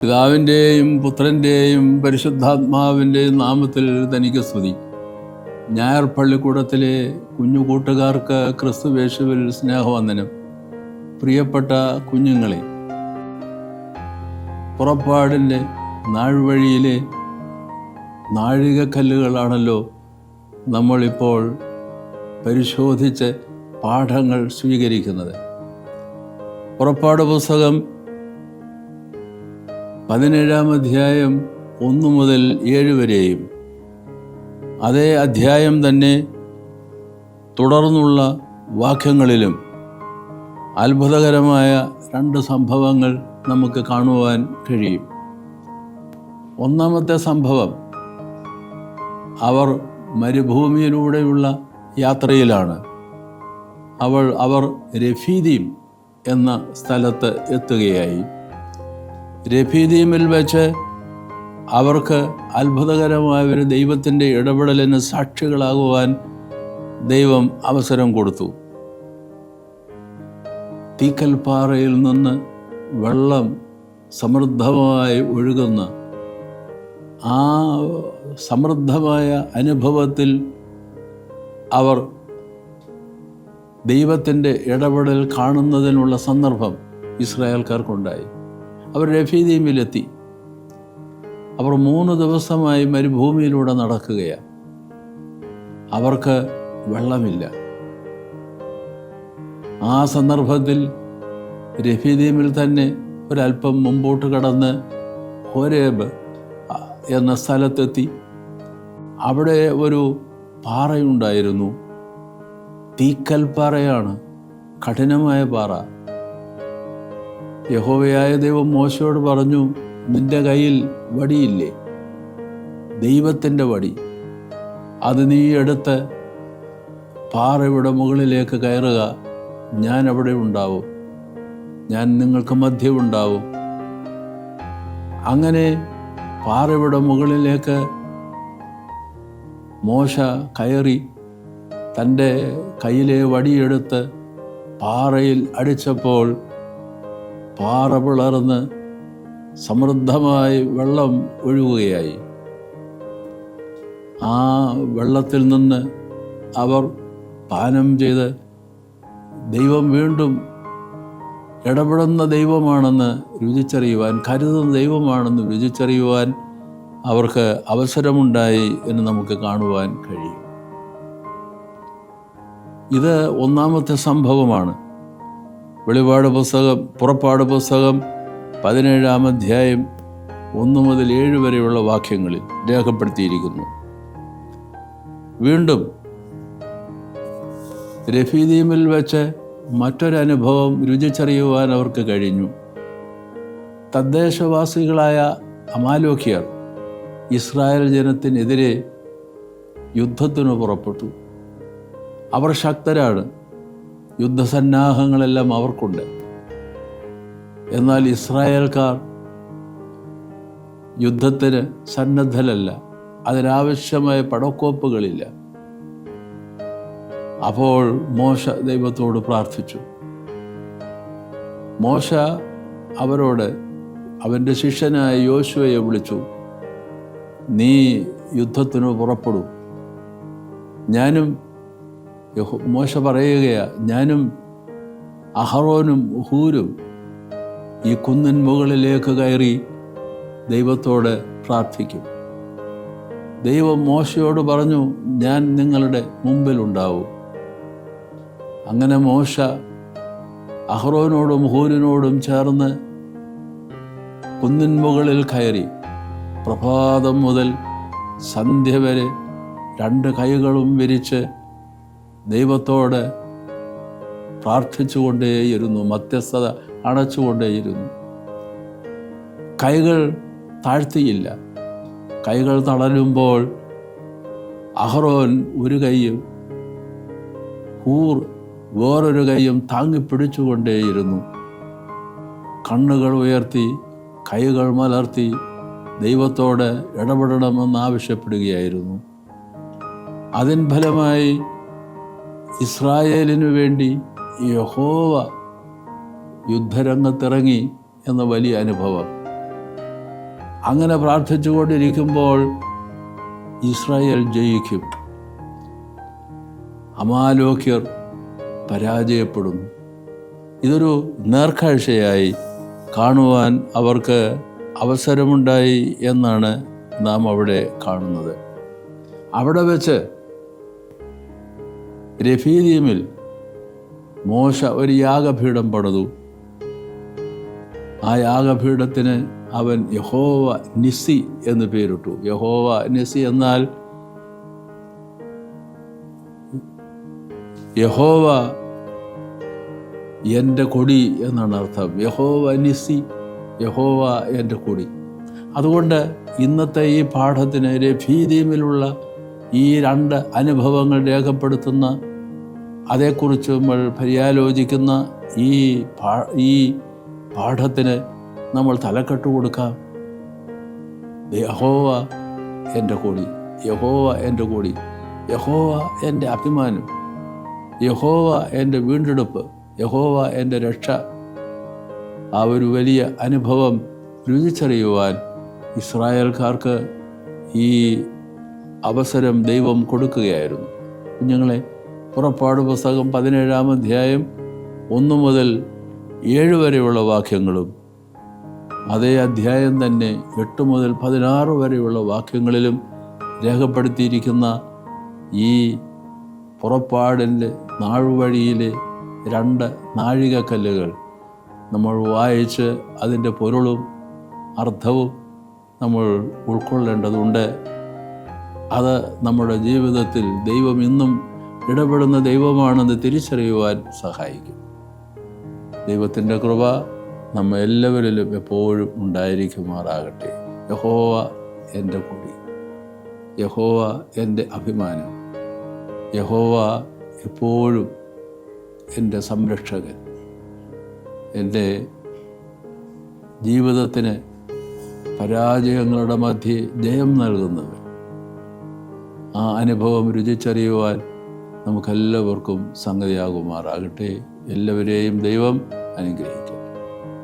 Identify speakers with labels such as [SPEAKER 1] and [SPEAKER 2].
[SPEAKER 1] പിതാവിൻ്റെയും പുത്രൻ്റെയും പരിശുദ്ധാത്മാവിൻ്റെയും നാമത്തിൽ തനിക്ക് സ്തുതി. ഞായർ പള്ളിക്കൂടത്തിലെ കുഞ്ഞു കൂട്ടുകാർക്ക് ക്രിസ്തുവേശുവിൽ സ്നേഹവന്ദനം. പ്രിയപ്പെട്ട കുഞ്ഞുങ്ങളെ, പുറപ്പാടിൻ്റെ നാഴ്വഴിയിലെ നാഴികക്കല്ലുകളാണല്ലോ നമ്മളിപ്പോൾ പരിശോധിച്ച് പാഠങ്ങൾ സ്വീകരിക്കുന്നത്. പുറപ്പാട് പുസ്തകം 17-ാം അധ്യായം 1 മുതൽ 7 വരെയും അതേ അധ്യായം തന്നെ തുടർന്നുള്ള വാക്യങ്ങളിലും അത്ഭുതകരമായ 2 സംഭവങ്ങൾ നമുക്ക് കാണുവാൻ കഴിയും. ഒന്നാമത്തെ സംഭവം, അവർ മരുഭൂമിയിലൂടെയുള്ള യാത്രയിലാണ്. അവർ രഫീദീം എന്ന സ്ഥലത്ത് എത്തുകയായി. രഫീദീമിൽ വെച്ച് അവർക്ക് അത്ഭുതകരമായ ഒരു ദൈവത്തിൻ്റെ ഇടപെടലിന് സാക്ഷികളാകുവാൻ ദൈവം അവസരം കൊടുത്തു. തീക്കൽപ്പാറയിൽ നിന്ന് വെള്ളം സമൃദ്ധമായി ഒഴുകുന്ന ആ സമൃദ്ധമായ അനുഭവത്തിൽ അവർ ദൈവത്തിൻ്റെ ഇടപെടൽ കാണുന്നതിനുള്ള സന്ദർഭം ഇസ്രായേൽക്കാർക്കുണ്ടായി. അവർ രഫീദീമിലെത്തി. അവർ 3 ദിവസമായി മരുഭൂമിയിലൂടെ നടക്കുകയാണ്. അവർക്ക് വെള്ളമില്ല. ആ സന്ദർഭത്തിൽ രഫീദീമിൽ തന്നെ ഒരല്പം മുമ്പോട്ട് കടന്ന് ഹോരേബ് എന്ന സ്ഥലത്തെത്തി. അവിടെ ഒരു പാറയുണ്ടായിരുന്നു. തീക്കൽപ്പാറയാണ്, കഠിനമായ പാറ. യഹോവയായ ദൈവം മോശയോട് പറഞ്ഞു, നിന്റെ കയ്യിൽ വടിയില്ലേ, ദൈവത്തിൻ്റെ വടി, അത് നീ എടുത്ത് പാറയുടെ മുകളിലേക്ക് കയറുക, ഞാൻ അവിടെ ഉണ്ടാവും, ഞാൻ നിങ്ങൾക്ക് മധ്യമുണ്ടാവും. അങ്ങനെ പാറയുടെ മുകളിലേക്ക് മോശ കയറി തൻ്റെ കയ്യിലെ വടിയെടുത്ത് പാറയിൽ അടിച്ചപ്പോൾ പാറ പിളർന്ന് സമൃദ്ധമായി വെള്ളം ഒഴുകുകയായി. ആ വെള്ളത്തിൽ നിന്ന് അവർ പാനം ചെയ്ത് ദൈവം വീണ്ടും ഇടപെടുന്ന ദൈവമാണെന്ന് രുചിച്ചറിയുവാൻ, കരുതുന്ന ദൈവമാണെന്ന് രുചിച്ചറിയുവാൻ അവർക്ക് അവസരമുണ്ടായി എന്ന് നമുക്ക് കാണുവാൻ കഴിയും. ഇത് ഒന്നാമത്തെ സംഭവമാണ്. പുറപ്പാട് പുസ്തകം 17-ാം അധ്യായം 1 മുതൽ 7 വരെയുള്ള വാക്യങ്ങളിൽ രേഖപ്പെടുത്തിയിരിക്കുന്നു. വീണ്ടും രഫീദീമിൽ വെച്ച് മറ്റൊരനുഭവം രുചിച്ചറിയുവാൻ അവർക്ക് കഴിഞ്ഞു. തദ്ദേശവാസികളായ അമാലോക്യർ ഇസ്രായേൽ ജനത്തിനെതിരെ യുദ്ധത്തിന് പുറപ്പെട്ടു. അവർ ശക്തരാണ്, യുദ്ധസന്നാഹങ്ങളെല്ലാം അവർക്കുണ്ട്. എന്നാൽ ഇസ്രായേൽക്കാർ യുദ്ധത്തിന് സന്നദ്ധരല്ല, അതിനാവശ്യമായ പടക്കോപ്പുകളില്ല. അപ്പോൾ മോശ ദൈവത്തോട് പ്രാർത്ഥിച്ചു. മോശ അവരോട് അവൻ്റെ ശിഷ്യനായ യോശുവയെ വിളിച്ചു, നീ യുദ്ധത്തിന് പുറപ്പെടൂ, മോശ പറയുകയാണ്, ഞാനും അഹറോനും ഹൂരും ഈ കുന്നിൻ മുകളിലേക്ക് കയറി ദൈവത്തോട് പ്രാർത്ഥിക്കും. ദൈവം മോശയോട് പറഞ്ഞു, ഞാൻ നിങ്ങളുടെ മുമ്പിലുണ്ടാവും. അങ്ങനെ മോശ അഹറോനോടും ഹൂരിനോടും ചേർന്ന് കുന്നിൻ മുകളിൽ കയറി പ്രഭാതം മുതൽ സന്ധ്യ വരെ 2 കൈകളും വിരിച്ച് ദൈവത്തോട് പ്രാർത്ഥിച്ചുകൊണ്ടേയിരുന്നു, മധ്യസ്ഥത അണച്ചുകൊണ്ടേയിരുന്നു. കൈകൾ താഴ്ത്തിയില്ല. കൈകൾ തളരുമ്പോൾ അഹറോൻ ഒരു കൈയും ഹൂർ വേറൊരു കൈയും താങ്ങിപ്പിടിച്ചുകൊണ്ടേയിരുന്നു. കണ്ണുകൾ ഉയർത്തി കൈകൾ മലർത്തി ദൈവത്തോട് ഇടപെടണമെന്ന് ആവശ്യപ്പെടുകയായിരുന്നു. അതിൻ ഫലമായി ഇസ്രായേലിനു വേണ്ടി യഹോവ യുദ്ധരംഗത്തിറങ്ങി എന്ന വലിയ അനുഭവം. അങ്ങനെ പ്രാർത്ഥിച്ചുകൊണ്ടിരിക്കുമ്പോൾ ഇസ്രായേൽ ജയിക്കും, അമാലോക്യർ പരാജയപ്പെടുന്നു. ഇതൊരു നേർക്കാഴ്ചയായി കാണുവാൻ അവർക്ക് അവസരമുണ്ടായി എന്നാണ് നാം അവിടെ കാണുന്നത്. അവിടെ വെച്ച് രഫീദീമിൽ മോശ ഒരു യാഗപീഠം പണിതു. ആ യാഗപീഠത്തിന് അവൻ യഹോവ നിസി എന്ന് പേരിട്ടു. യഹോവ നിസി എന്നാൽ യഹോവ എൻ്റെ കൊടി എന്നാണ് അർത്ഥം. യഹോവ നിസി, യഹോവ എൻ്റെ കൊടി. അതുകൊണ്ട് ഇന്നത്തെ ഈ പാഠത്തിന് രഫീദീമിലുള്ള ഈ 2 അനുഭവങ്ങൾ രേഖപ്പെടുത്തുന്ന, അതേക്കുറിച്ച് നമ്മൾ പര്യാലോചിക്കുന്ന ഈ പാഠത്തിന് നമ്മൾ തലക്കെട്ട് കൊടുക്കാം. യഹോവ എൻ്റെ കൊടി, യഹോവ എൻ്റെ കൊടി, യഹോവ എൻ്റെ അഭിമാനം, യഹോവ എൻ്റെ വീണ്ടെടുപ്പ്, യഹോവ എൻ്റെ രക്ഷ. ആ ഒരു വലിയ അനുഭവം രുചിച്ചറിയുവാൻ ഇസ്രായേൽക്കാർക്ക് ഈ അവസരം ദൈവം കൊടുക്കുകയായിരുന്നു. കുഞ്ഞുങ്ങളെ, പുറപ്പാട് പുസ്തകം 17-ാം അധ്യായം 1 മുതൽ 7 വരെയുള്ള വാക്യങ്ങളും അതേ അധ്യായം തന്നെ 8 മുതൽ 16 വരെയുള്ള വാക്യങ്ങളിലും രേഖപ്പെടുത്തിയിരിക്കുന്ന ഈ പുറപ്പാടിൻ്റെ നാൾവഴിയിലെ 2 നാഴികക്കല്ലുകൾ നമ്മൾ വായിച്ച് അതിൻ്റെ പൊരുളും അർത്ഥവും നമ്മൾ ഉൾക്കൊള്ളേണ്ടതുണ്ട്. അത് നമ്മുടെ ജീവിതത്തിൽ ദൈവം ഇന്നും ഇടപെടുന്ന ദൈവമാണെന്ന് തിരിച്ചറിയുവാൻ സഹായിക്കും. ദൈവത്തിൻ്റെ കൃപ നമ്മ എല്ലാവരിലും എപ്പോഴും ഉണ്ടായിരിക്കുമാറാകട്ടെ. യഹോവ എൻ്റെ കൊടി, യഹോവ എൻ്റെ അഭിമാനം, യഹോവ എപ്പോഴും എൻ്റെ സംരക്ഷകൻ, എൻ്റെ ജീവിതത്തിന് പരാജയങ്ങളുടെ മധ്യേ ജയം നൽകുന്നവൻ. ആ അനുഭവം രുചിച്ചറിയുവാൻ നമുക്കെല്ലാവർക്കും സംഗതിയാകുമാറാകട്ടെ. എല്ലാവരെയും ദൈവം അനുഗ്രഹിക്കും.